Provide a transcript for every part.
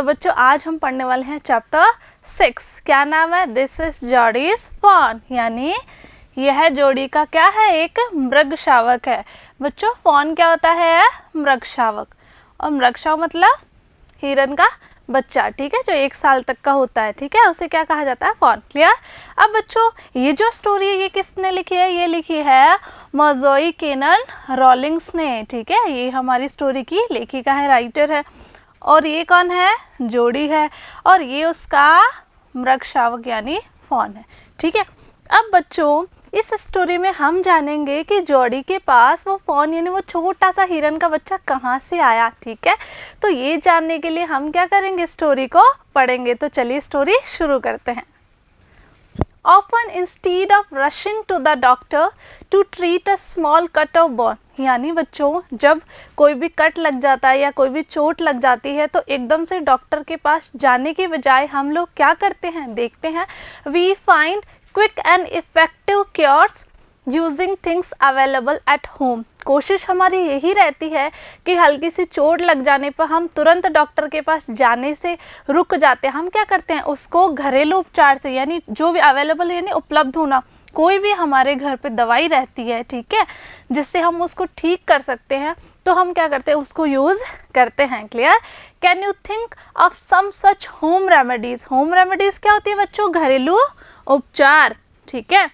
तो बच्चों आज हम पढ़ने वाले हैं चैप्टर 6। क्या नाम है? दिस इज जॉडीज फॉन, यानी यह जोड़ी का क्या है? एक मृग शावक है। बच्चों फॉन क्या होता है? मृग शावक। और मृग शावक मतलब हिरन का बच्चा, ठीक है, जो 1 साल तक का होता है, ठीक है, उसे क्या कहा जाता है? फॉन। क्लियर? अब बच्चों ये जो स्टोरी है ये किसने लिखी है? ये लिखी है मोज़ोई केनन रॉलिंग्स ने, ठीक है, ये हमारी स्टोरी की लेखिका है, राइटर है। और ये कौन है? जोड़ी है, और ये उसका मृग शावक यानी फॉन है, ठीक है। अब बच्चों इस स्टोरी में हम जानेंगे कि जोड़ी के पास वो फॉन यानी वो छोटा सा हिरन का बच्चा कहाँ से आया, ठीक है। तो ये जानने के लिए हम क्या करेंगे? स्टोरी को पढ़ेंगे। तो चलिए स्टोरी शुरू करते हैं। Often instead of rushing to the doctor to treat a small cut or burn, यानी बच्चों जब कोई भी कट लग जाता है या कोई भी चोट लग जाती है तो एकदम से डॉक्टर के पास जाने की बजाय हम लोग क्या करते हैं? देखते हैं we find quick and effective cures using things available at home. कोशिश हमारी यही रहती है कि हल्की सी चोट लग जाने पर हम तुरंत डॉक्टर के पास जाने से रुक जाते हैं। हम क्या करते हैं? उसको घरेलू उपचार से, यानी जो भी अवेलेबल यानी उपलब्ध होना, कोई भी हमारे घर पे दवाई रहती है, ठीक है, जिससे हम उसको ठीक कर सकते हैं, तो हम क्या करते हैं? उसको यूज़ करते हैं। Clear? Can you think of some such home remedies? Home remedies क्या होती है बच्चों? घरेलू उपचार, ठीक है।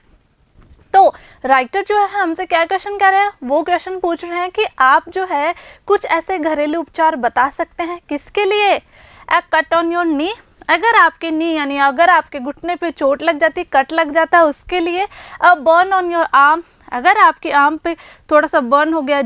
तो राइटर जो है हमसे क्या क्वेश्चन कर रहे हैं? वो क्वेश्चन पूछ रहे हैं कि आप जो है कुछ ऐसे घरेलू उपचार बता सकते हैं। किसके लिए? ए कट ऑन योर नी, अगर आपके नी यानी अगर आपके घुटने पे चोट लग जाती, कट लग जाता है, उसके लिए। A burn on your arm, अगर आपके आर्म पे थोड़ा सा बर्न हो गया,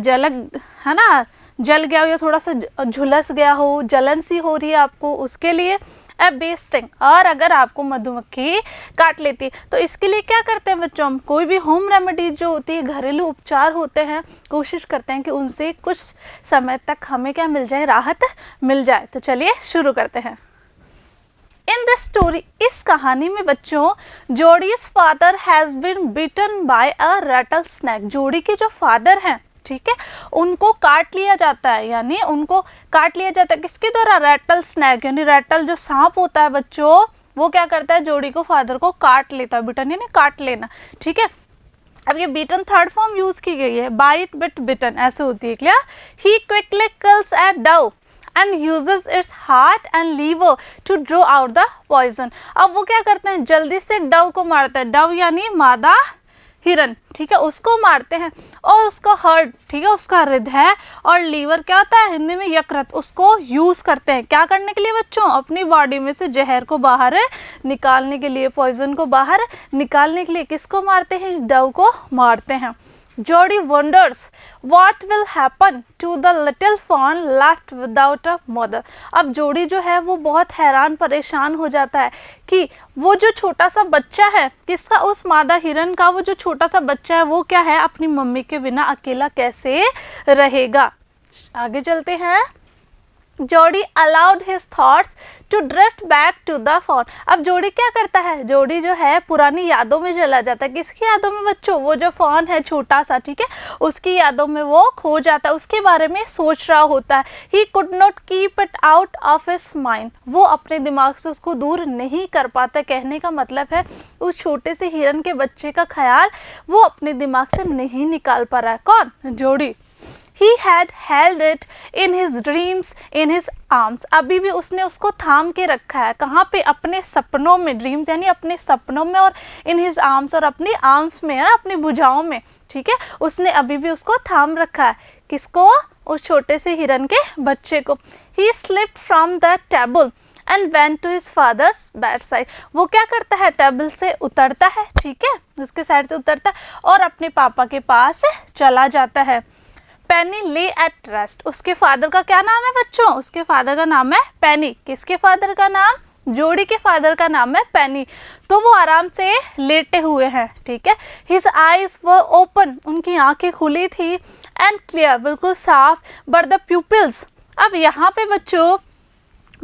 है ना, जल गया हो या थोड़ा सा झुलस गया हो, जलन सी हो रही है आपको, उसके लिए। ए बी स्टिंग, और अगर आपको मधुमक्खी काट लेती है, तो इसके लिए क्या करते हैं बच्चों? हम कोई भी होम रेमेडी जो होती है, घरेलू उपचार होते हैं, कोशिश करते हैं कि उनसे कुछ समय तक हमें क्या मिल जाए? राहत मिल जाए। तो चलिए शुरू करते हैं। इन दिस स्टोरी, इस कहानी में बच्चों Jody's father has been beaten by a rattlesnake. Jody के जो फादर हैं, ठीक है, उनको काट लिया जाता है, यानी उनको काट लिया जाता है किसके द्वारा? रैटल स्नैक, यानी रैटल जो सांप होता है बच्चों, वो क्या करता है? जोड़ी को, फादर को काट लेता है। बीटन यानी काट लेना, ठीक है। अब ये बीटन थर्ड फॉर्म यूज की गई है, बाइट बिट बिटन ऐसे होती है। Clear? He quickly kills A Dove and uses its heart and liver to draw out the poison। अब वो क्या करते हैं? जल्दी से डव को मारते हैं। डव यानी मादा हिरन, ठीक है, उसको मारते हैं, और उसका हार्ट, ठीक है, उसका हृदय और लीवर क्या होता है हिंदी में? यकृत, उसको यूज़ करते हैं क्या करने के लिए बच्चों? अपनी बॉडी में से जहर को बाहर निकालने के लिए, पॉइजन को बाहर निकालने के लिए। किसको मारते हैं? डव को मारते हैं। जोडी wonders what will happen to the little fawn left without a mother। अब जोड़ी जो है वो बहुत हैरान परेशान हो जाता है कि वो जो छोटा सा बच्चा है, किसका? उस मादा हिरन का वो जो छोटा सा बच्चा है, वो क्या है? अपनी मम्मी के बिना अकेला कैसे रहेगा? आगे चलते हैं। Jody allowed his thoughts to drift back to the fawn. अब जोड़ी क्या करता है? जोड़ी जो है पुरानी यादों में चला जाता है। किसकी यादों में बच्चों? वो जो फॉन है छोटा सा, ठीक है, उसकी यादों में वो खो जाता है, उसके बारे में सोच रहा होता है। He could not keep it out of his mind, वो अपने दिमाग से उसको दूर नहीं कर पाता। कहने का मतलब है उस छोटे से हिरन के बच्चे का ख्याल वो अपने दिमाग से नहीं निकाल पा रहा है। कौन? जोड़ी। He had held it in his dreams, in his arms। अभी भी उसने उसको थाम के रखा है। कहाँ पे? अपने सपनों में। ड्रीम्स यानी अपने सपनों में, और in his arms और अपनी आर्म्स में, है ना, अपनी भुजाओं में, ठीक है, उसने अभी भी उसको थाम रखा है। किसको? उस छोटे से हिरन के बच्चे को। He slipped from the table and went to his father's bedside। वो क्या करता है? टेबल से उतरता है, ठीक है, उसके साइड से उतरता है और अपने पापा के पास चला जाता है। पेनी ले एट रेस्ट, उसके फादर का क्या नाम है बच्चों? उसके फादर का नाम है पेनी। किसके फादर का नाम? जोड़ी के फादर का नाम है पेनी। तो वो आराम से लेटे हुए हैं, ठीक है। हिज आईज वर ओपन, उनकी आंखें खुली थी, एंड क्लियर, बिल्कुल साफ, बट द प्यूपिल्स, अब यहाँ पे बच्चों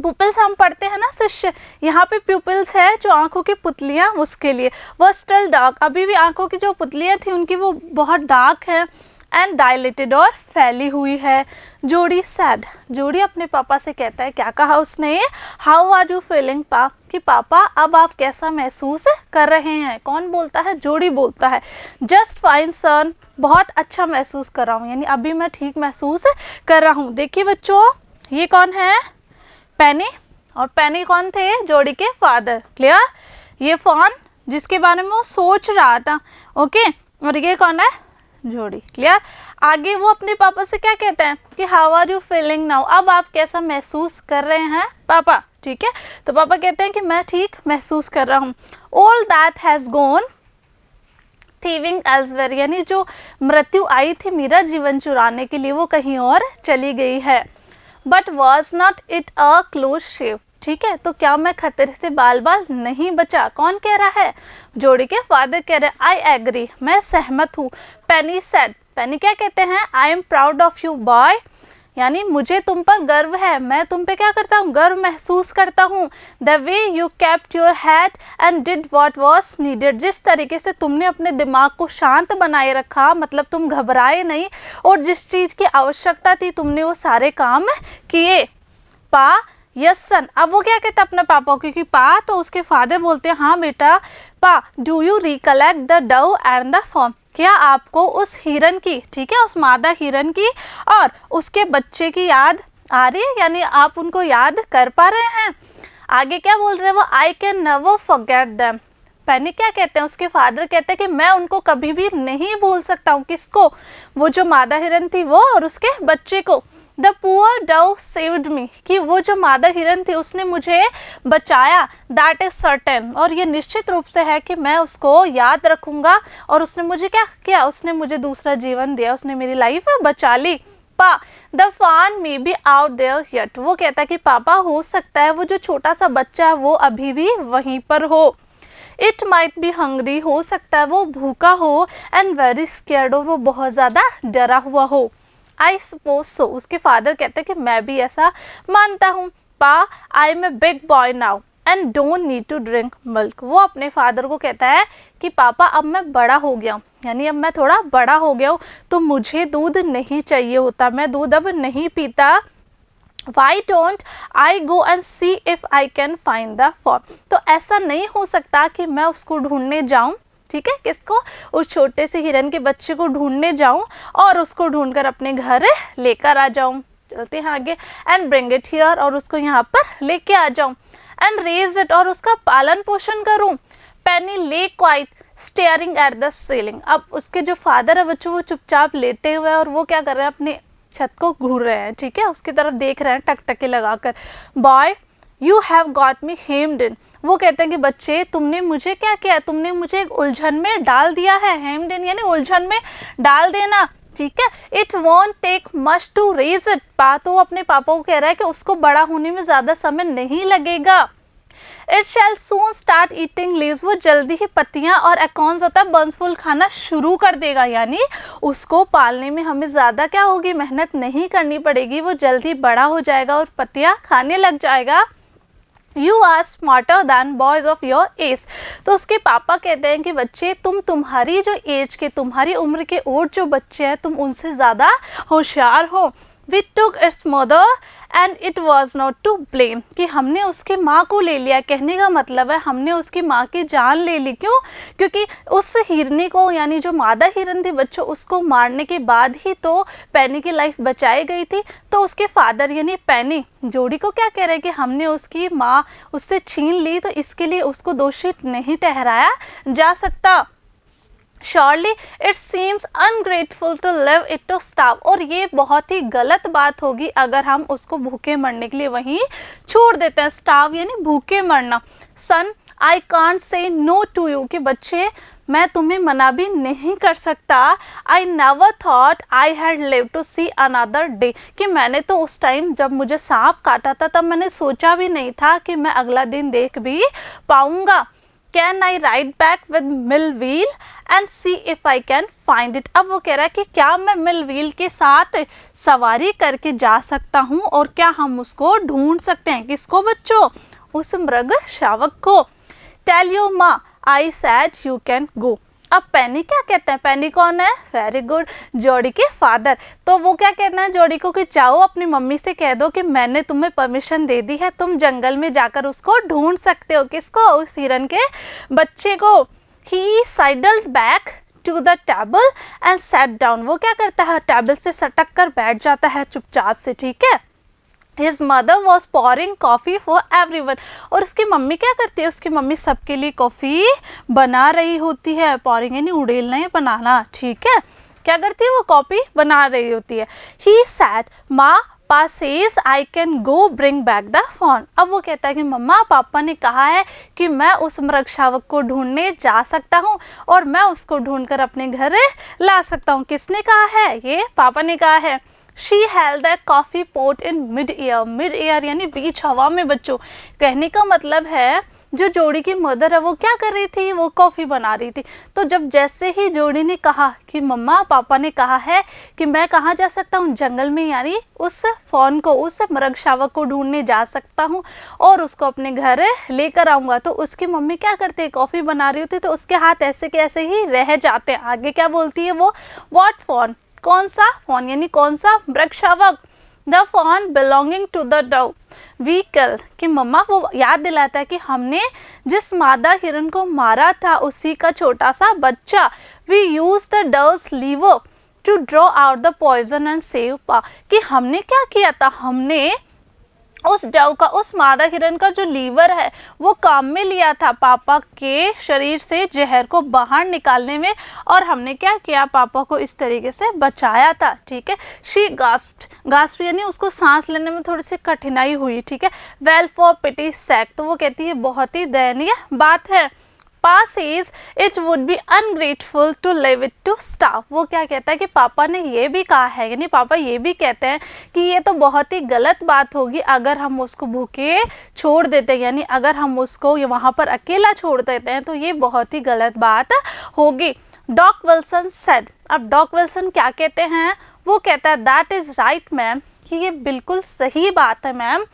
पुपिल्स हम पढ़ते हैं ना शिष्य, यहाँ पे प्यूपिल्स है जो आंखों की पुतलियाँ, उसके लिए। वह स्टिल डार्क, अभी भी आंखों की जो पुतलियाँ थी उनकी वो बहुत डार्क है। एंड डायलेटेड और फैली हुई है। जोड़ी सैड, जोड़ी अपने पापा से कहता है, क्या कहा उसने, हाउ आर यू फीलिंग पा, कि पापा अब आप कैसा महसूस कर रहे हैं। कौन बोलता है, जोड़ी बोलता है। जस्ट फाइन सन, बहुत अच्छा महसूस कर रहा हूँ, यानी अभी मैं ठीक महसूस कर रहा हूँ। देखिए बच्चों, ये कौन है, पेनी, और पेनी कौन थे, जोड़ी के फादर। क्लियर, ये फॉन जिसके बारे में वो सोच रहा था, ओके, और ये कौन है, जोड़ी। क्लियर। आगे वो अपने पापा से क्या कहते हैं कि how are you feeling now, अब आप कैसा महसूस कर रहे हैं पापा। ठीक है, तो पापा कहते हैं कि मैं ठीक महसूस कर रहा हूँ। All that has gone thieving elsewhere, यानी जो मृत्यु आई थी मेरा जीवन चुराने के लिए, वो कहीं और चली गई है। But was not it a close shave, ठीक है, तो क्या मैं खतरे से बाल बाल नहीं बचा। कौन कह रहा है, जोड़ी के फादर कह रहे हैं। आई एग्री, मैं सहमत हूँ। पेनी सेड, पेनी क्या कहते हैं, I am proud of you boy, यानी मुझे तुम पर गर्व है, मैं तुम पे क्या करता हूँ, गर्व महसूस करता हूँ। The way you kept your head and did what was needed, जिस तरीके से तुमने अपने दिमाग को शांत बनाए रखा, मतलब तुम घबराए नहीं, और जिस चीज़ की आवश्यकता थी तुमने वो सारे काम किए। पा, यस सन, अब वो क्या कहता है अपने पापा को, क्योंकि पा तो उसके फादर बोलते हैं, हाँ बेटा। पा, do you recollect the Dove and the form, क्या आपको उस हिरन की, ठीक है, उस मादा हिरन की और उसके बच्चे की याद आ रही है, यानी आप उनको याद कर पा रहे हैं। आगे क्या बोल रहे हैं वो, I can never forget them. Penny क्या कहते हैं, उसके फादर कहते हैं कि मैं उनको कभी भी नहीं भूल सकता हूँ। किसको, वो जो मादा हिरन थी वो और उसके बच्चे को। The poor Dove saved me, कि वो जो मादा हिरन थी उसने मुझे बचाया। दैट इज सर्टेन, और ये निश्चित रूप से है कि मैं उसको याद रखूंगा, और उसने मुझे क्या किया, उसने मुझे दूसरा जीवन दिया, उसने मेरी लाइफ बचा ली। Pa, the fawn may be out there yet, वो कहता है कि पापा हो सकता है वो जो छोटा सा बच्चा है वो अभी भी वहीं पर हो। इट माइट बी हंग्री, हो सकता है वो भूखा हो। एंड वेरी स्केर्ड, और वो बहुत ज़्यादा डरा हुआ हो। आई सपोज सो, उसके फादर कहते हैं कि मैं भी ऐसा मानता हूँ। Pa, I am a big boy now and don't need to drink milk, वो अपने फादर को कहता है कि पापा अब मैं बड़ा हो गया हूँ, यानी अब मैं थोड़ा बड़ा हो गया हूँ, तो मुझे दूध नहीं चाहिए होता, मैं दूध अब नहीं पीता। Why don't I go and see if I can find the form, तो ऐसा नहीं हो सकता कि मैं उसको ढूंढने जाऊं, ठीक है, किसको, उस छोटे से हिरन के बच्चे को ढूंढने जाऊं और उसको ढूंढकर अपने घर लेकर आ जाऊं। चलते हैं आगे। एंड ब्रिंग इट हियर, और उसको यहाँ पर लेके आ जाऊं। एंड रेज इट, और उसका पालन पोषण करूं। पेनी ले quite staring at the ceiling, अब उसके जो फादर है बच्चों वो चुपचाप लेटे हुए हैं और वो क्या कर रहे हैं, अपने छत को घूर रहे हैं, ठीक है, उसकी तरफ देख रहे हैं टकटके लगाकर। Boy you have got me hemmed in, वो कहते हैं कि बच्चे तुमने मुझे क्या किया, तुमने मुझे एक उलझन में डाल दिया है। हेम्ड इन यानी उलझन में डाल देना, ठीक है। It won't take much to raise it, तो वो अपने पापा को कह रहा है कि उसको बड़ा होने में ज़्यादा समय नहीं लगेगा। It shall soon start eating leaves, वो जल्दी ही पत्तियां और एकॉन्स होता है बंसफुल खाना शुरू कर देगा, यानी उसको पालने में हमें ज़्यादा क्या होगी, मेहनत नहीं करनी पड़ेगी, वो जल्दी बड़ा हो जाएगा और पत्तियां खाने लग जाएगा। You are smarter than boys of your age, तो उसके पापा कहते हैं कि बच्चे तुम्हारी जो एज के, तुम्हारी उम्र के और जो बच्चे हैं तुम उनसे ज़्यादा होशियार हो। We took its mother and it was not to blame, कि हमने उसकी माँ को ले लिया, कहने का मतलब है हमने उसकी माँ की जान ले ली। क्यों? क्योंकि उस हिरनी को, यानी जो मादा हिरन थी बच्चों, उसको मारने के बाद ही तो पेनी की लाइफ बचाई गई थी। तो उसके फादर यानी पेनी जोड़ी को क्या कह रहे हैं कि हमने उसकी माँ उससे छीन ली, तो इसके लिए उसको दोषी नहीं ठहराया जा सकता। Surely it seems ungrateful to leave it to starve, और ये बहुत ही गलत बात होगी अगर हम उसको भूखे मरने के लिए वहीं छोड़ देते हैं। starve यानी भूखे मरना। Son, I can't say no to you, कि बच्चे मैं तुम्हें मना भी नहीं कर सकता। I never thought I had lived to see another day, कि मैंने तो उस टाइम जब मुझे सांप काटा था तब मैंने सोचा भी नहीं था कि मैं अगला दिन देख भी पाऊंगा। Can I ride back with mill wheel and see if I can find it, अब वो कह रहा है कि क्या मैं मिल व्हील के साथ सवारी करके जा सकता हूँ और क्या हम उसको ढूंढ सकते हैं। किसको बच्चों? उस मृग शावक को। Tell your माँ I said you can go, अब पेनी क्या कहते हैं, पेनी कौन है, वेरी गुड, जॉडी के फादर। तो वो क्या कहना है जॉडी को कि जाओ अपनी मम्मी से कह दो कि मैंने तुम्हें परमिशन दे दी है, तुम जंगल में जाकर उसको ढूंढ सकते हो। किसको, उस हिरन के बच्चे को। He sidled back to the table and sat down. वो क्या करता है, टेबल से सटक कर बैठ जाता है चुपचाप से, ठीक है। His mother was pouring coffee for everyone। और उसकी मम्मी क्या करती है, उसकी मम्मी सबके लिए कॉफ़ी बना रही होती है। पॉरिंग यानी उड़ेलना या बनाना, ठीक है। क्या करती है वो, कॉफ़ी बना रही होती है। He said, माँ पापा says I can go bring back the phone। अब वो कहता है कि मम्मा पापा ने कहा है कि मैं उस मृग शावक को ढूंढने जा सकता हूँ और मैं उसको ढूंढकर अपने घर ला सकता हूँ। किसने कहा है, ये पापा ने कहा है। She held the coffee pot in mid-air। mid-air यानी बीच हवा में बच्चों। कहने का मतलब है जो जोड़ी की मदर है वो क्या कर रही थी, वो कॉफ़ी बना रही थी। तो जब जैसे ही जोड़ी ने कहा कि मम्मा पापा ने कहा है कि मैं कहाँ जा सकता हूँ, जंगल में, यानी उस फ़ोन को, उस मृग शावक को ढूंढने जा सकता हूँ और उसको अपने घर लेकर आऊँगा। तो उसकी मम्मी क्या करती है, कॉफ़ी बना रही होती, तो उसके हाथ ऐसे के ऐसे ही रह जाते हैं। आगे क्या बोलती है वो, व्हाट फोन, कौन सा फोन यानी कौन सा मृग शावक। The fawn belonging to the doe vehicle, कि मम्मा वो याद दिलाता है कि हमने जिस मादा हिरन को मारा था उसी का छोटा सा बच्चा। We use the doe's liver to draw out the poison and save pa, कि हमने क्या किया था, हमने उस डव का, उस मादा हिरन का जो लीवर है वो काम में लिया था पापा के शरीर से जहर को बाहर निकालने में, और हमने क्या किया, पापा को इस तरीके से बचाया था, ठीक है। शी गास्प्ड यानी उसको सांस लेने में थोड़ी सी कठिनाई हुई, ठीक है। वेल फॉर पिटी सैक, तो वो कहती है बहुत ही दयनीय बात है। पापा says it would be ungrateful to leave it to starve। वो क्या कहता है कि पापा ने ये भी कहा है, यानी पापा ये भी कहते हैं कि ये तो बहुत ही गलत बात होगी अगर हम उसको भूखे छोड़ देते हैं, यानी अगर हम उसको वहाँ पर अकेला छोड़ देते हैं तो ये बहुत ही गलत बात होगी। डॉक विल्सन सेड, अब डॉक विल्सन क्या कहते हैं, वो कहता है दैट इज़ राइट मैम, कि ये बिल्कुल सही बात है ma'am.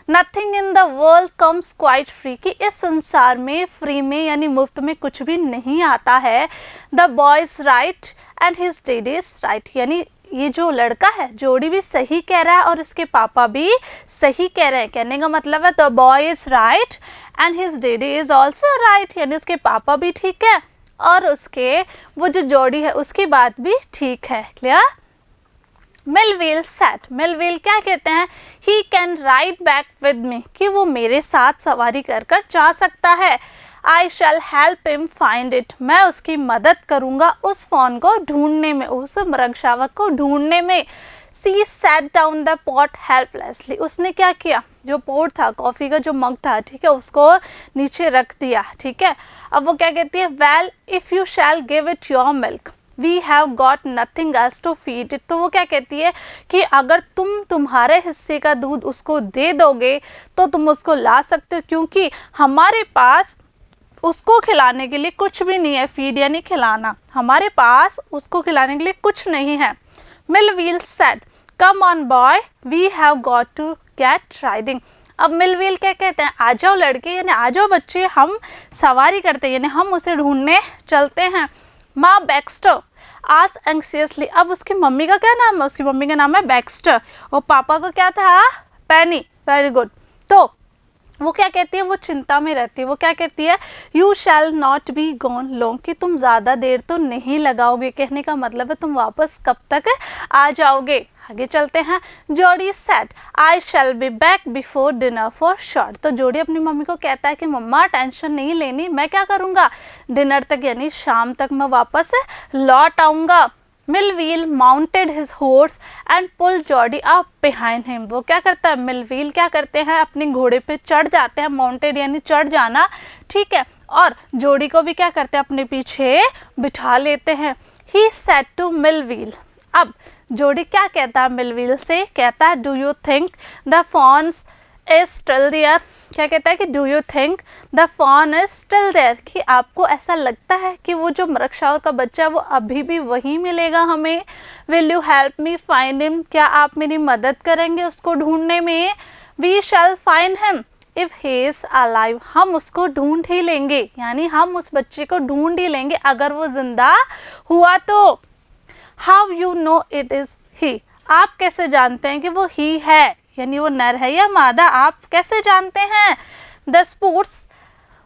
Nothing in the world comes quite free, कि इस संसार में फ्री में यानी मुफ्त में कुछ भी नहीं आता है। The boy is right and his daddy is right, यानी ये जो लड़का है जोड़ी भी सही कह रहा है और इसके पापा भी सही कह रहे हैं। कहने का मतलब है the boy is right and his daddy is also right, यानी उसके पापा भी ठीक है और उसके वो जो जोड़ी है उसकी बात भी ठीक है। क्लियर। मिलविल सेट, मिलविल क्या कहते हैं, he can ride back with me, कि वो मेरे साथ सवारी कर कर जा सकता है। I shall help him find it, मैं उसकी मदद करूँगा उस फ़ोन को ढूंढने में, उस मृग शावक को ढूंढने में। She set down the pot helplessly, उसने क्या किया, जो पोट था, कॉफ़ी का जो मग था, ठीक है, उसको नीचे रख दिया, ठीक है। अब वो क्या कहती है, well if you shall give it your milk we have got nothing else to feed it, तो वो क्या कहती है कि अगर तुम तुम्हारे हिस्से का दूध उसको दे दोगे तो तुम उसको ला सकते हो, क्योंकि हमारे पास उसको खिलाने के लिए कुछ भी नहीं है। फीड यानी खिलाना, हमारे पास उसको खिलाने के लिए कुछ नहीं है। Millwheel said come on boy we have got to get riding, अब मिलविल क्या कहते हैं, आ जाओ लड़के, यानी आ जाओ बच्चे, हम सवारी करते हैं, यानी हम उसे ढूंढने चलते हैं। माँ बैक्स्टर आज एंक्सियसली, अब उसकी मम्मी का क्या नाम है, उसकी मम्मी का नाम है बैक्स्टर और पापा का क्या था, पेनी, वेरी गुड। तो वो क्या कहती है, वो चिंता में रहती है। वो क्या कहती है, you shall not be gone long, कि तुम ज़्यादा देर तो नहीं लगाओगे। कहने का मतलब है तुम वापस कब तक आ जाओगे। आगे चलते हैं। जोड़ी set I shall be back before dinner for sure, तो जोड़ी अपनी मम्मी को कहता है कि मम्मा टेंशन नहीं लेनी, मैं क्या करूँगा, डिनर तक यानी शाम तक मैं वापस लौट आऊँगा। Millwheel mounted his horse and pull Jody up behind him, वो क्या करता है, मिलविल क्या करते हैं, अपने घोड़े पे चढ़ जाते हैं, माउंटेड यानी चढ़ जाना, ठीक है, और जोड़ी को भी क्या करते हैं, अपने पीछे बिठा लेते हैं। ही सेड टू मिलविल, अब जोड़ी क्या कहता है मिलविल से, कहता है do you think the fawns is still there, क्या कहता है कि do you think the fawn is still there, कि आपको ऐसा लगता है कि वो जो मृग शावक का बच्चा है वो अभी भी वहीं मिलेगा हमें। Will you help me find him, क्या आप मेरी मदद करेंगे उसको ढूंढने में। We shall find him if he is alive, हम उसको ढूंढ ही लेंगे, यानी हम उस बच्चे को ढूंढ ही लेंगे अगर वो जिंदा हुआ तो। How you know it is he, आप कैसे जानते हैं कि वो ही है, यानी वो नर है या मादा, आप कैसे जानते हैं। The sports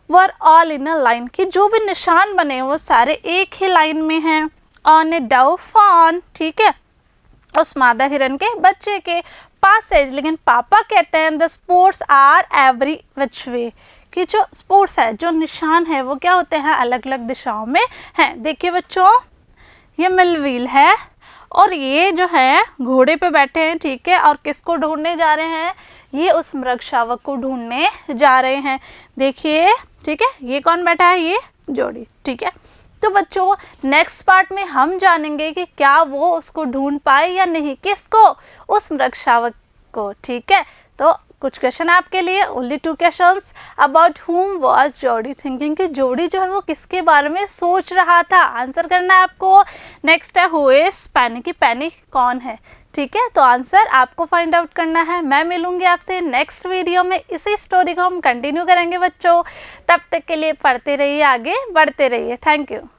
were all in a line, कि जो भी निशान बने वो सारे एक ही लाइन में हैं। ऑन ए डव फॉन, ठीक है, उस मादा हिरन के बच्चे के पासेज, लेकिन पापा कहते हैं the sports are every which way, कि जो स्पोर्ट्स है, जो निशान है वो क्या होते हैं, अलग अलग दिशाओं में हैं। देखिए बच्चों, ये मिलव्हील है और ये जो है घोड़े पे बैठे हैं, ठीक है, और किसको ढूंढने जा रहे हैं, ये उस मृग शावक को ढूंढने जा रहे हैं। देखिए, ठीक है, ये कौन बैठा है, ये जोड़ी, ठीक है। तो बच्चों नेक्स्ट पार्ट में हम जानेंगे कि क्या वो उसको ढूंढ पाए या नहीं, किसको, उस मृग शावक को, ठीक है। तो कुछ क्वेश्चन आपके लिए, ओनली 2 क्वेश्चंस। अबाउट हुम वाज जोड़ी थिंकिंग, कि जोड़ी जो है वो किसके बारे में सोच रहा था, आंसर करना है आपको। नेक्स्ट है हु इज पैनी, की पैनी कौन है, ठीक है। तो आंसर आपको फाइंड आउट करना है। मैं मिलूंगी आपसे नेक्स्ट वीडियो में, इसी स्टोरी को हम कंटिन्यू करेंगे बच्चों। तब तक के लिए पढ़ते रहिए, आगे बढ़ते रहिए। Thank you.